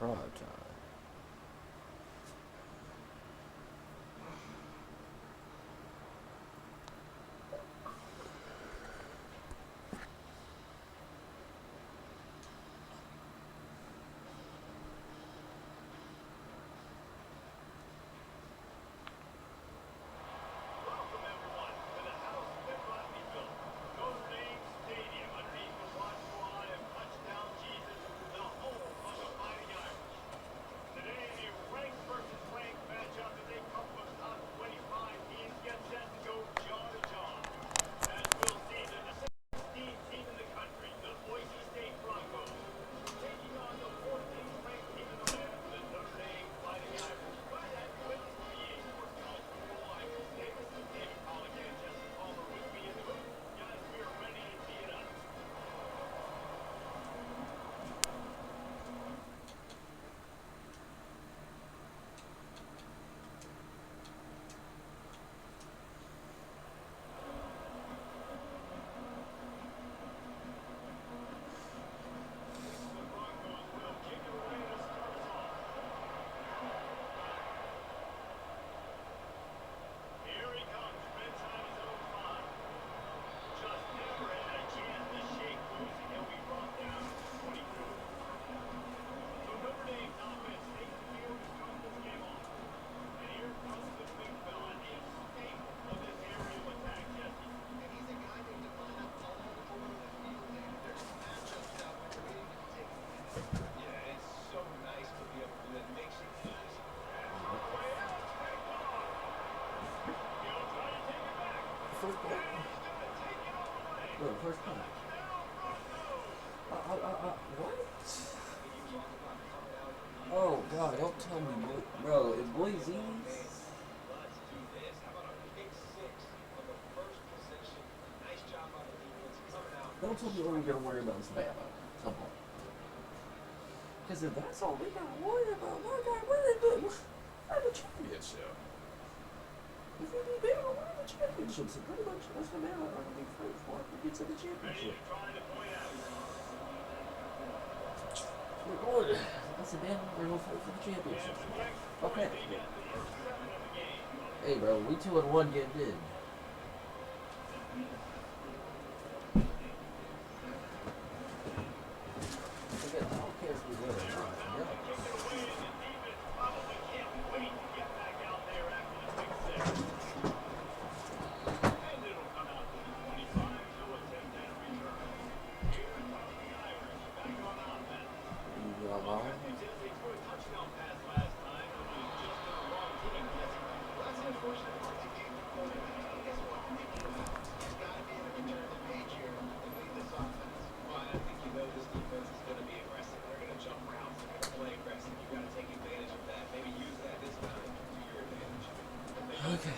prime time. First play? No, first play. What? Oh, God, don't tell me, bro. In Boise? Don't tell me what we're going to worry about is Bama. Come on. Because if that's all we got to worry about, my God, we're in the championship. If we beat Bama, we're in the championship. So pretty much, that's the Bama are going to be first before we get to the championship. We're going. That's the Bama. We're going for the championship. Okay. Hey, bro, we 2-1 getting in. I don't care if we win or not. Okay.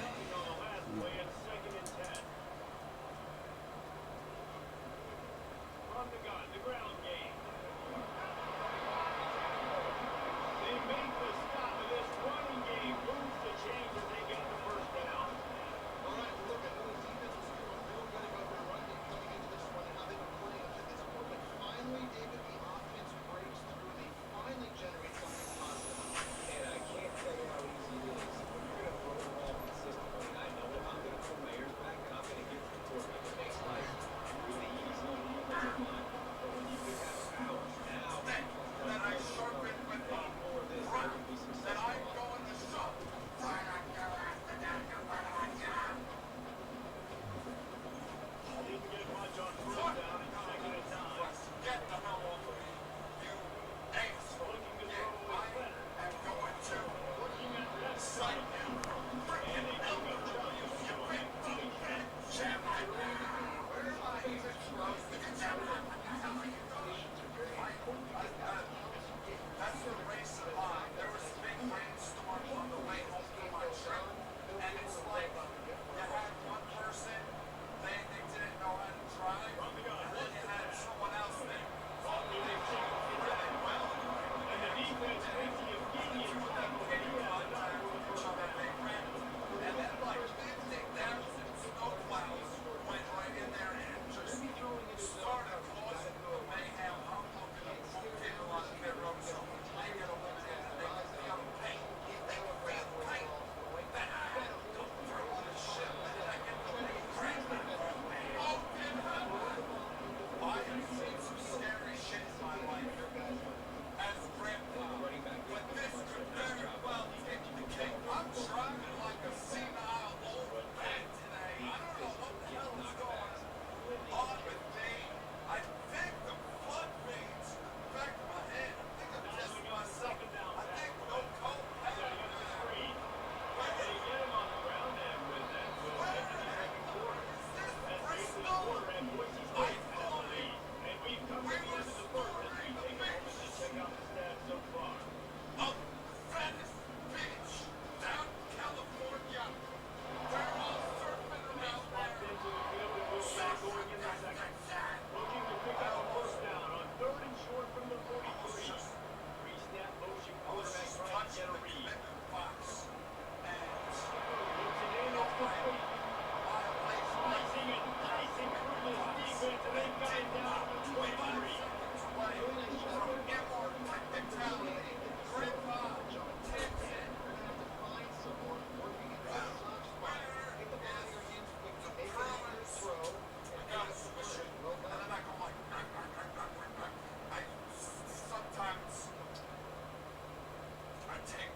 take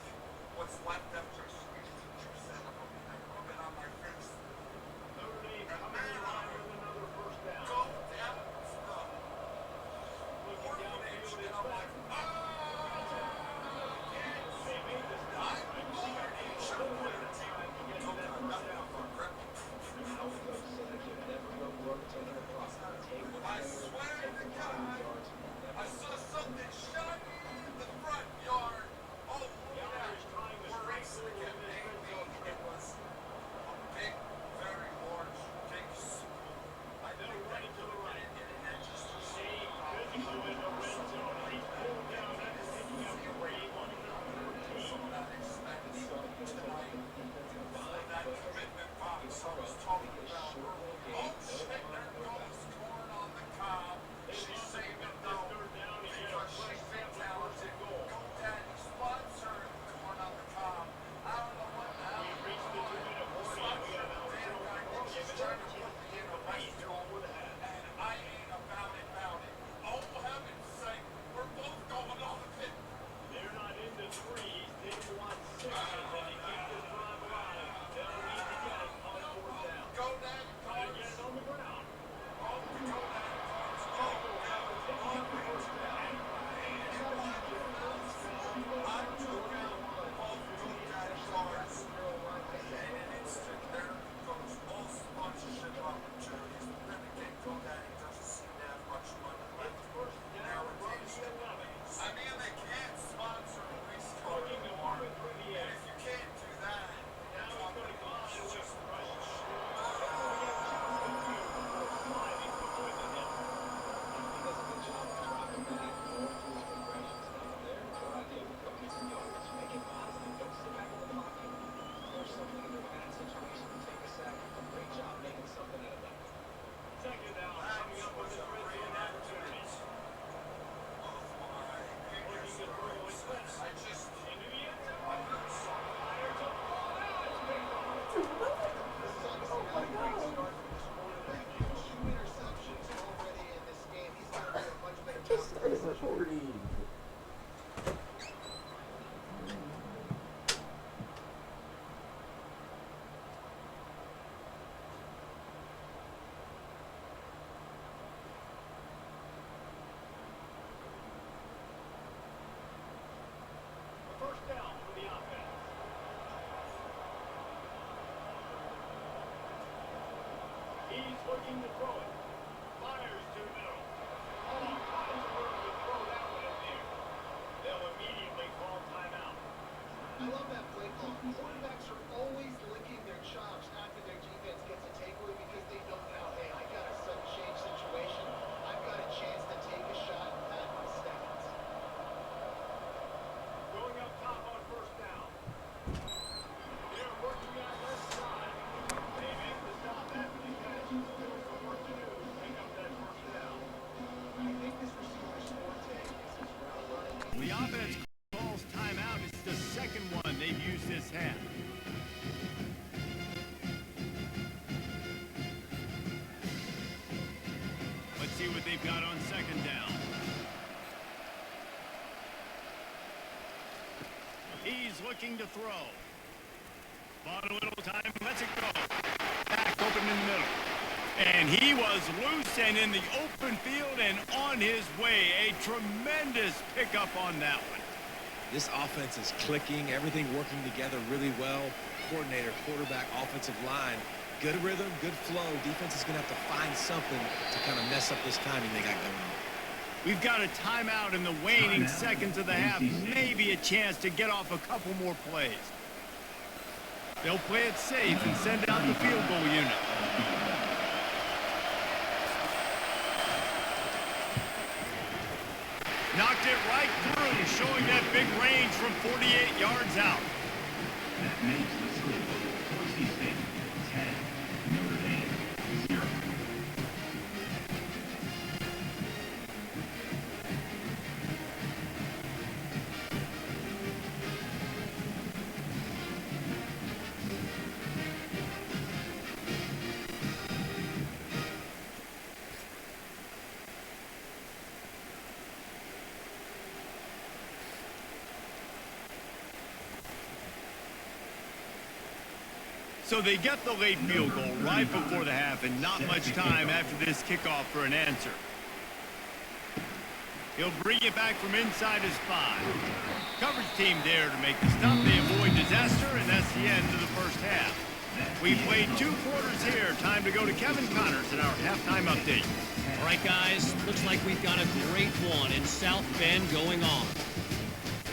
what's left after a sweet teacher said I'm gonna rub it on my face. Notre Dame coming in line with another first down. Go down the stuff. Looking downfield, it's I'm like, They made the stop. I think I need a little bit of time to get to that first down. I swear to God, I saw something shiny in the front yard. Oh, yeah. We're racing again, maybe. It was a big, very large, big spoon. I think Right to the right. and just Staying physical in the red zone. He's pulled down that taking up 3 on some of that expense tonight. That commitment box I was talking about earlier. Oh, shit, there goes corn on the cob. She's saving though because she's been talented. Go Daddy sponsoring corn on the cob. I don't know what the hell. We reached the 2-minute warning. We got about 0 minutes. She's trying to put me in a restaurant, and I ain't about it. Oh, heaven's sake, we're both going on the pit. They're not in the threes. They want 6s. And to keep this drive alive, they'll need to get it on 4th down. Go Daddy, Try to get it on the ground. go Daddy. Taking up the first down. I took out both Go Daddy cars, and in an instant there goes all sponsorship opportunities. But then again, Go Daddy doesn't seem to have much money left nowadays. I mean, they can't sponsor a race car anymore, and if you can't do that, it's just bullshit. Second down. Coming up with this red zone opportunity. Looking to throw it left. I just Into the end zone. Fires up the ball. Now it's picked off. just started recording. First down for the offense. He's looking to throw it. Fires to the middle. Oh, finds room to throw that one in there. They'll immediately call timeout. I love that play call. Quarterbacks are always licking their chops after their defense gets a takeaway because they know now, hey, I got a sudden change situation. I've got a chance to take a shot and pad my stats. Going up top on first down. They're working on left side. They make the stop after the catch. Still some work to do to pick up that first down. I think this receiver's forte is his route running. The offense calls timeout. It's the second one they've used this half. Let's see what they've got on second down. He's looking to throw. Bought a little time. Let's it go. Back open in the middle. And he was loose and in the open field and on his way. A tremendous pickup on that one. This offense is clicking, everything working together really well. Coordinator, quarterback, offensive line, good rhythm, good flow. Defense is going to have to find something to kind of mess up this timing they got going on. We've got a timeout in the waning seconds of the half. Maybe a chance to get off a couple more plays. They'll play it safe and send out the field goal unit. Knocked it right through, showing that big range from 48 yards out. That makes the score Boise State 10, Notre Dame 0. So they get the late field goal right before the half and not much time after this kickoff for an answer. He'll bring it back from inside his 5. Coverage team there to make the stop. They avoid disaster, and that's the end of the first half. We played 2 quarters here. Time to go to Kevin Connors in our halftime update. All right, guys, looks like we've got a great one in South Bend going on.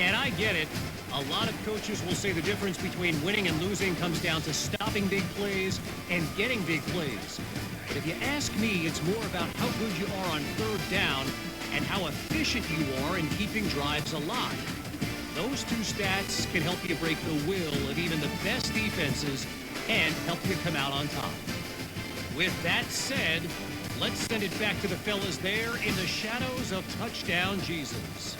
And I get it. A lot of coaches will say the difference between winning and losing comes down to stopping big plays and getting big plays. But if you ask me, it's more about how good you are on third down and how efficient you are in keeping drives alive. Those 2 stats can help you break the will of even the best defenses and help you come out on top. With that said, let's send it back to the fellas there in the shadows of Touchdown Jesus.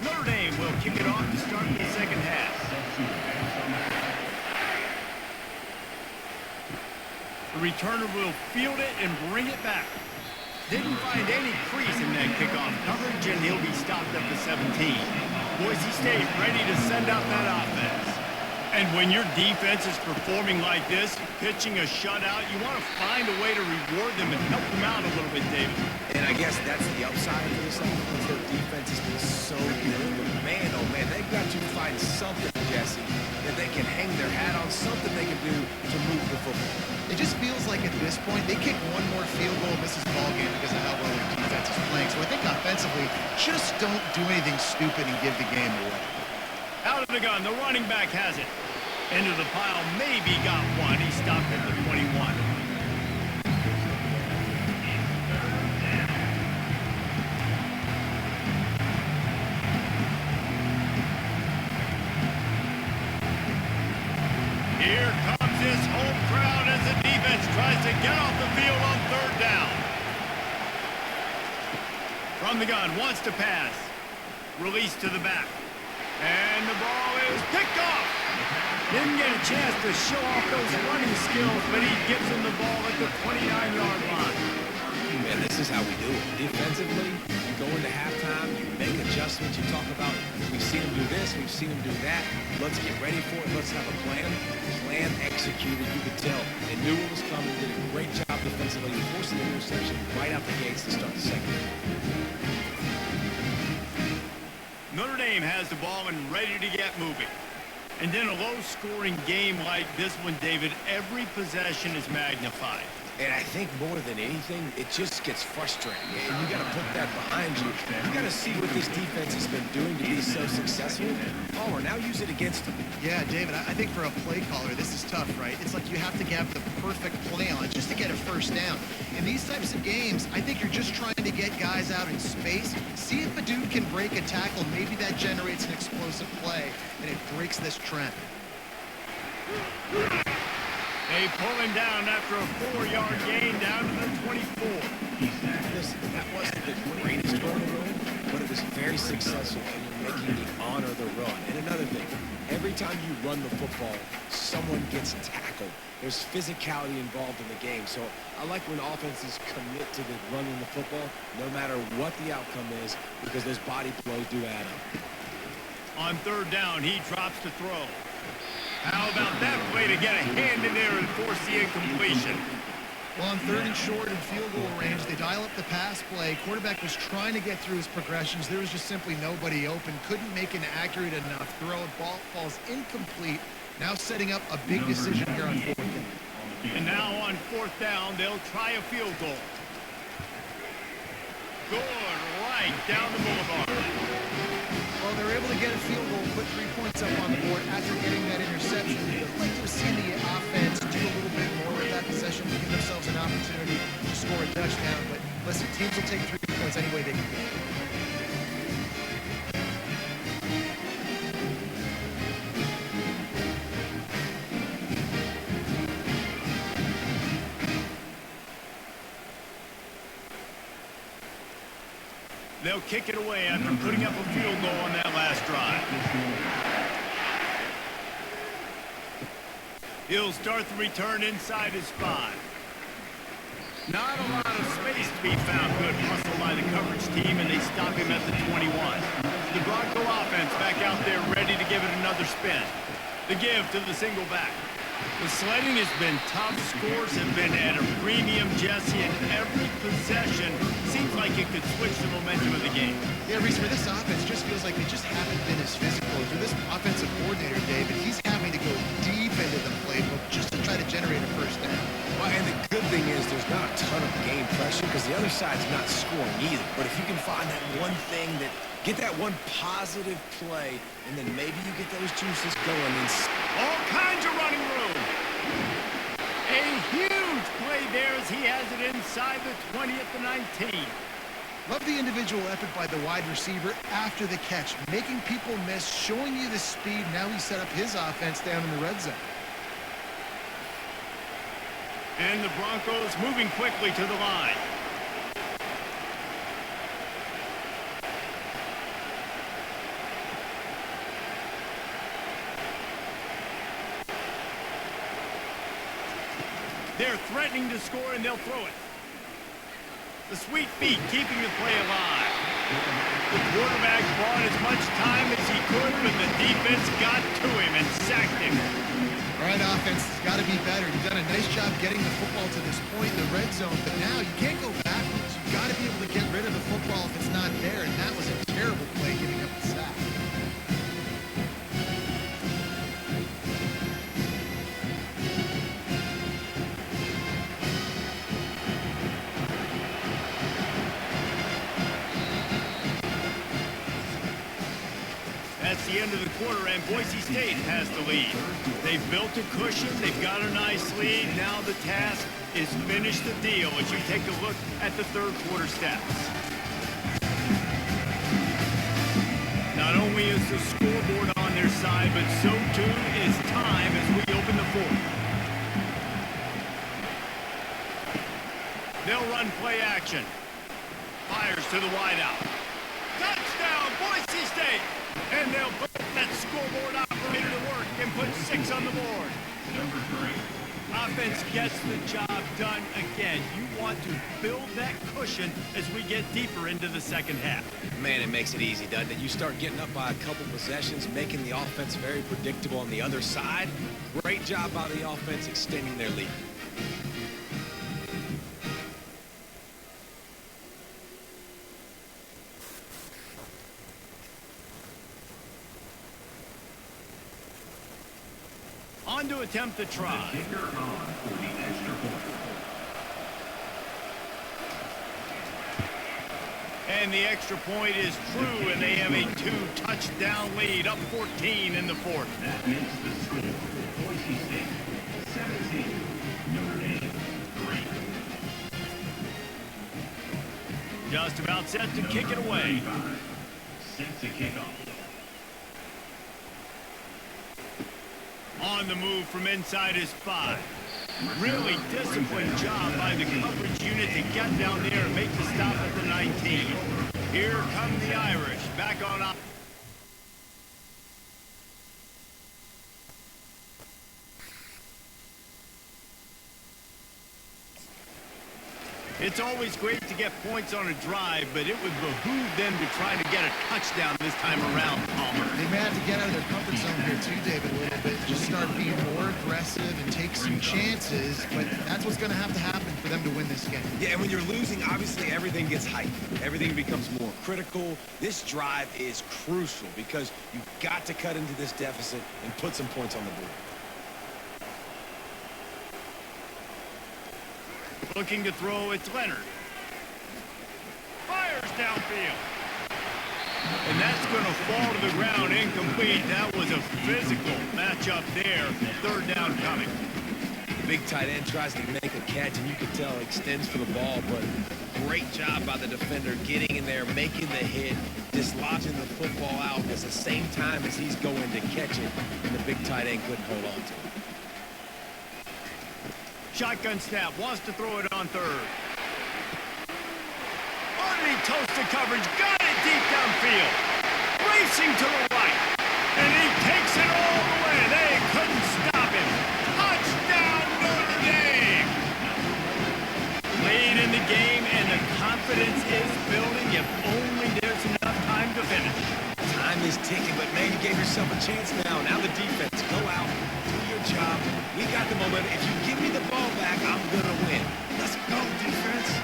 Notre Dame will kick it off to start the second half. The returner will field it and bring it back. Didn't find any crease in that kickoff coverage, and he'll be stopped at the 17. Boise State ready to send out that offense. And when your defense is performing like this, pitching a shutout, you want to find a way to reward them and help them out a little bit, David. And I guess that's the upside for this offense. Their defense has been so good. But man, oh man, they've got to find something, Jesse, that they can hang their hat on, something they can do to move the football. It just feels like at this point, they kick one more field goal, misses ball game because of how well their defense is playing. So I think offensively, just don't do anything stupid and give the game away. Out of the gun, the running back has it. Into the pile, maybe got one. He stopped at the 21. Here comes this home crowd as the defense tries to get off the field on third down. From the gun, wants to pass. Release to the back. And the ball is picked off. Didn't get a chance to show off those running skills, but he gives him the ball at the 29-yard line. Man, this is how we do it. Defensively, you go into halftime, you make adjustments, you talk about, we've seen him do this, we've seen him do that. Let's get ready for it. Let's have a plan. Plan executed. You could tell they knew what was coming. Did a great job defensively. Forcing the interception right out the gates to start the second. Notre Dame has the ball and ready to get moving. And in a low-scoring game like this one, David, every possession is magnified. And I think more than anything, it just gets frustrating. And you got to put that behind you. You got to see what this defense has been doing to be so successful. Palmer, now use it against them. Yeah, David, I think for a play caller, this is tough, right? It's like you have to have the perfect play on just to get a first down. In these types of games, I think you're just trying to get guys out in space, see if a dude can break a tackle. Maybe that generates an explosive play, and it breaks this trend. They pull him down after a 4-yard gain down to the 24. Listen, that wasn't the greatest run in the world, but it was very successful, and you're making me honor the run. And another thing, every time you run the football, someone gets tackled. There's physicality involved in the game. So I like when offenses commit to the running the football, no matter what the outcome is, because those body blows do add up. On third down, he drops to throw. How about that play to get a hand in there and force the incompletion? Well, on third and short and field goal range, they dial up the pass play. Quarterback was trying to get through his progressions. There was just simply nobody open. Couldn't make an accurate enough throw. Ball falls incomplete. Now setting up a big decision here on fourth down. And now on fourth down, they'll try a field goal. Good, right down the boulevard. Well, they were able to get a field goal, put 3 points up on the board after getting that interception. I'd like to have seen the offense do a little bit more with that possession, give themselves an opportunity to score a touchdown. But listen, teams will take 3 points any way they can get. They'll kick it away after putting up a field goal on that last drive. He'll start the return inside his 5. Not a lot of space to be found. Good hustle by the coverage team, and they stop him at the 21. The Bronco offense back out there ready to give it another spin. The give to the single back. The sledding has been tough. Scores have been at a premium, Jesse, and every possession seems like it could switch the momentum of the game. Yeah, Reese, for this offense, just feels like they just haven't been as physical. For this offensive coordinator, David, he's having to go deep into the playbook just to try to generate a first down. Well, and the good thing is there's not a ton of game pressure because the other side's not scoring either. But if you can find that one thing get that one positive play, and then maybe you get those juices going. And all kinds of running room. A huge play there as he has it inside the 20 at the 19. Love the individual effort by the wide receiver after the catch, making people miss, showing you the speed. Now he set up his offense down in the red zone. And the Broncos moving quickly to the line. They're threatening to score, and they'll throw it. The sweet feet keeping the play alive. The quarterback bought as much time as he could, but the defense got to him and sacked him. All right, offense has got to be better. You've done a nice job getting the football to this point in the red zone, but now you can't go backwards. You've got to be able to get rid of the football if it's not there, and that was a terrible play giving up the sack. That's the end of the quarter, and Boise State has the lead. They've built a cushion. They've got a nice lead. Now the task is finish the deal as you take a look at the third quarter stats. Not only is the scoreboard on their side, but so too is time as we open the fourth. They'll run play action. Fires to the wideout. Touchdown, Boise State! And they'll put that scoreboard operator to work and put 6 on the board. Number 3. Offense gets the job done again. You want to build that cushion as we get deeper into the second half. man, it makes it easy, doesn't it? You start getting up by a couple possessions, making the offense very predictable on the other side. Great job by the offense extending their lead. On to attempt the try. Kicker on for the extra point. And the extra point is true, and they have a 2-touchdown lead, up 14 in the fourth. That makes the score Boise State 17, Notre Dame 3. Just about set to kick it away. Set to kick off. On the move from inside is 5. Really disciplined job by the coverage unit to get down there and make the stop at the 19. Here come the Irish back on up. It's always great to get points on a drive, but it would behoove them to try to get a touchdown this time around, Palmer. They may have to get out of their comfort zone here too, David, a little bit. Just start being more aggressive and take some chances, but that's what's going to have to happen for them to win this game. Yeah, and when you're losing, obviously everything gets heightened. Everything becomes more critical. This drive is crucial because you've got to cut into this deficit and put some points on the board. Looking to throw, it's Leonard. Fires downfield. And that's going to fall to the ground incomplete. That was a physical matchup there. Third down coming. The big tight end tries to make a catch, and you can tell extends for the ball, but great job by the defender getting in there, making the hit, dislodging the football out at the same time as he's going to catch it, and the big tight end couldn't hold on to it. Shotgun snap, wants to throw it on third. Underneath toasted coverage, got it deep downfield. Racing to the right, and he takes it all the way. They couldn't stop him. Touchdown, Notre Dame! confidence is building if only there's enough time to finish. Time is ticking, but man, you gave yourself a chance now. Now the defense, go out, do your job. We got the momentum. If you give me the ball back, I'm going to win. Let's go, defense.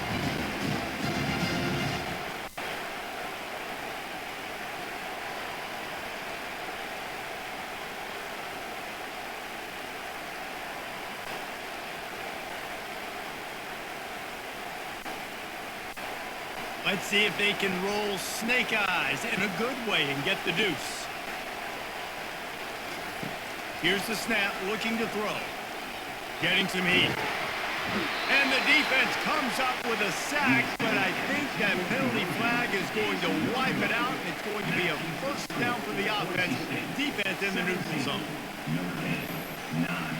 Let's see if they can roll snake eyes in a good way and get the deuce. Here's the snap, looking to throw. Getting some heat. And the defense comes up with a sack, but I think that penalty flag is going to wipe it out, and it's going to be a first down for the offense. Defense in the neutral zone. Number 9.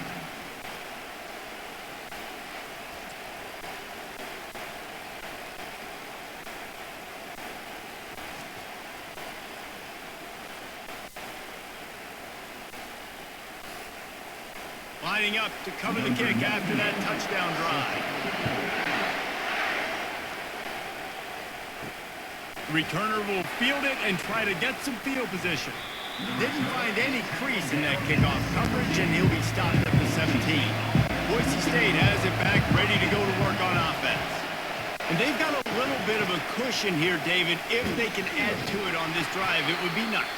Lining up to cover the kick after that touchdown drive. The returner will field it and try to get some field position. Didn't find any crease in that kickoff coverage, and he'll be stopped at the 17. Boise State has it back, ready to go to work on offense. And they've got a little bit of a cushion here, David. If they can add to it on this drive, it would be nice.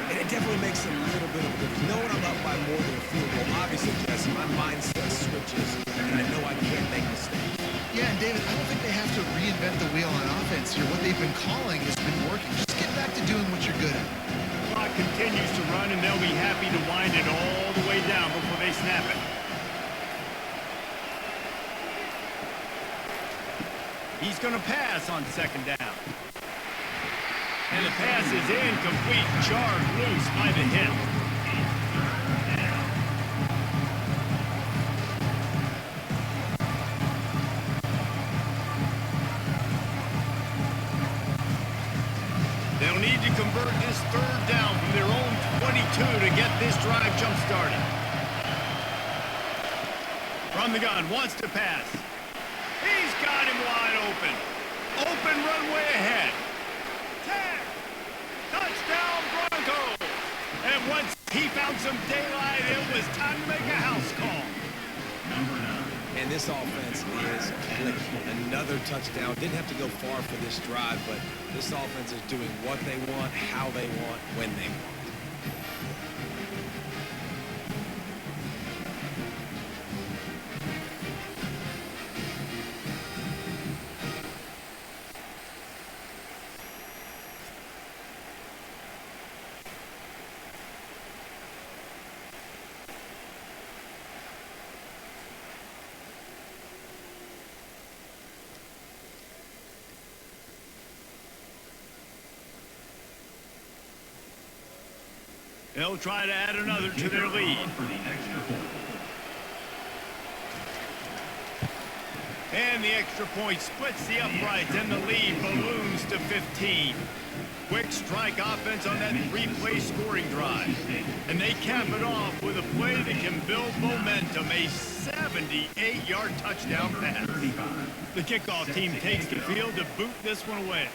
And it definitely makes a little bit of a difference. Knowing I'm up by more than a field goal, obviously, Jesse, my mindset switches, and I know I can't make mistakes. Yeah, and David, I don't think they have to reinvent the wheel on offense here. What they've been calling has been working. Just get back to doing what you're good at. The clock continues to run, and they'll be happy to wind it all the way down before they snap it. He's going to pass on second down. And the pass is incomplete, jarred loose by the hit. They'll need to convert this third down from their own 22 to get this drive jump-started. From the gun, wants to pass. He's got him wide open. Open runway ahead. Tag. Touchdown Broncos. And once he found some daylight, it was time to make a house call. Number 9. And this offense is clicking. Another touchdown. Didn't have to go far for this drive, but this offense is doing what they want, how they want, when they want. They'll try to add another to their lead. For the extra point. And the extra point splits the uprights, and the lead balloons to 15. Quick strike offense on that three-play scoring drive. And they cap it off with a play that can build momentum, a 78-yard touchdown pass. The kickoff team takes the field to boot this one away.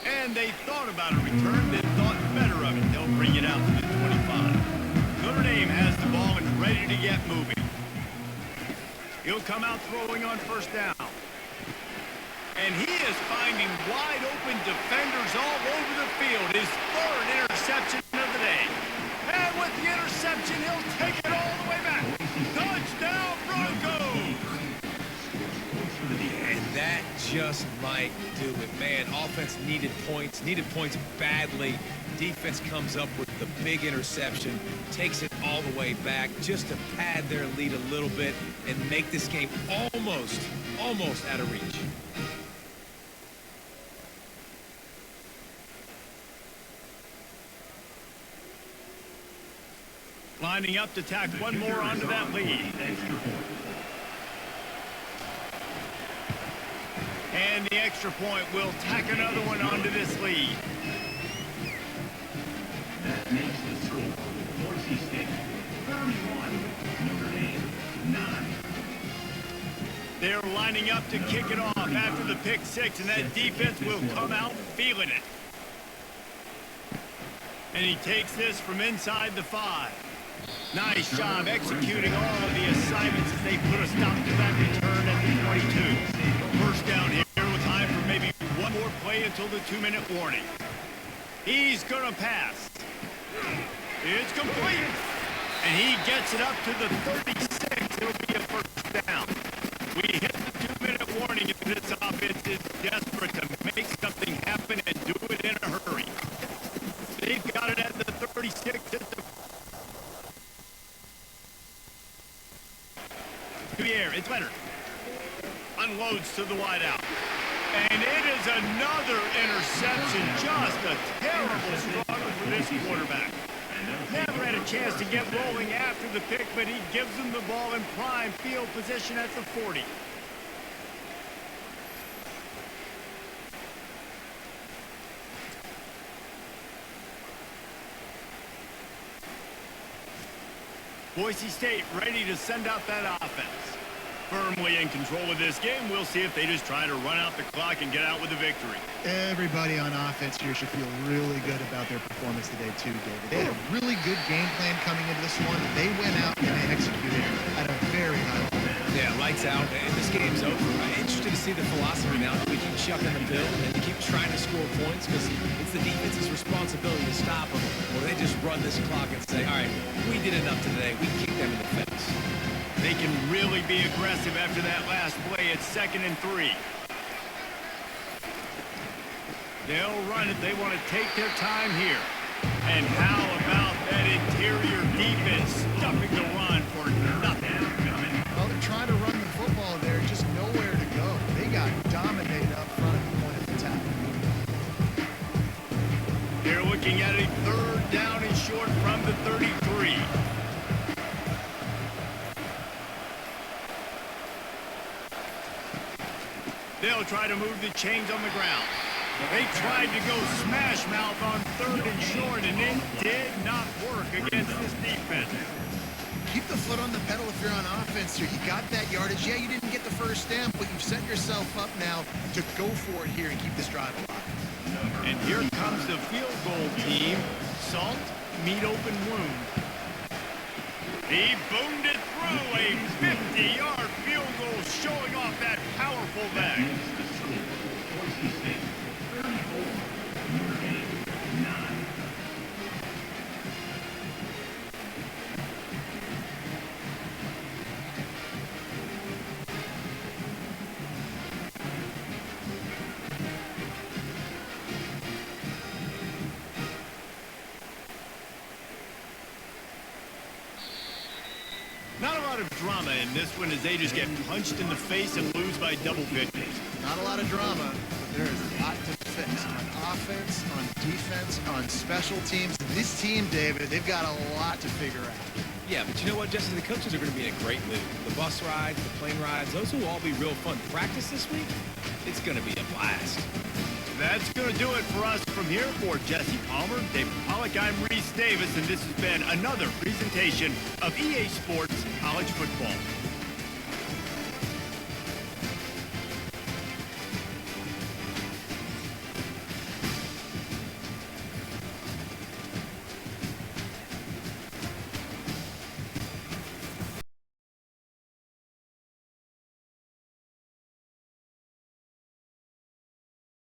And they thought about a return, then thought better of it. They'll bring it out to the 25. Notre Dame has the ball and ready to get moving. He'll come out throwing on first down. And he is finding wide open defenders all over the field. His third interception of the day. And with the interception, he'll take it all the way back. Touchdown Broncos! And that just might do it, man. Offense needed points badly. Defense comes up with the big interception, takes it all the way back just to pad their lead a little bit and make this game almost out of reach. Lining up to tack one more onto that lead. And the extra point will tack another one onto this lead. That makes the score. Boise State 31, Notre Dame 9. They're lining up to kick it off after the pick six, and that defense will come out feeling it. And he takes this from inside the 5. Nice job executing all of the assignments as they put a stop to that return at the 22. First down here with time for maybe one more play until the 2-minute warning. He's going to pass. It's complete. And he gets it up to the 36. It'll be a first down. We hit the 2-minute warning, and this offense is desperate to make something happen and do it in a hurry. They've got it at the 36. To the air, it's Leonard. Unloads to the wideout. And it is another interception. Just a terrible struggle for this quarterback. Never had a chance to get rolling after the pick, but he gives them the ball in prime field position at the 40. Boise State ready to send out that offense. Firmly in control of this game. We'll see if they just try to run out the clock and get out with a victory. Everybody on offense here should feel really good about their performance today too, David. They had a really good game plan coming into this one. They went out and they executed at a very high level. Yeah, lights out, and this game's over. I'm interested to see the philosophy now. Do we keep chucking the bill and keep trying to score points because it's the defense's responsibility to stop them, or they just run this clock and say, all right, we did enough today. We kick them in the face. They can really be aggressive after that last play. It's 2nd and 3. They'll run it. They want to take their time here. And how about that interior defense stuffing the run for nothing? Well, they're trying to run the football there, just nowhere to go. They got dominated up front at the point of attack. They're looking at a 3rd down and short from the 33. They'll try to move the chains on the ground. They tried to go smash mouth on 3rd and short, and it did not work against this defense. Keep the foot on the pedal if you're on offense here. You got that yardage. Yeah, you didn't get the first down, but you've set yourself up now to go for it here and keep this drive alive. And here comes the field goal team. Salt, meet open wound. He boomed it through a 50-yard field goal, showing off that powerful leg. Not a lot of drama in this one as they just get punched in the face and lose by double figures. Not a lot of drama, but there is a lot to fix on offense, on defense, on special teams. This team, David, they've got a lot to figure out. Yeah, but you know what, Justin? The coaches are going to be in a great mood. The bus rides, the plane rides, those will all be real fun. Practice this week, it's going to be a blast. That's going to do it for us from here. For Jesse Palmer, David Pollack, I'm Reese Davis, and this has been another presentation of EA Sports College Football.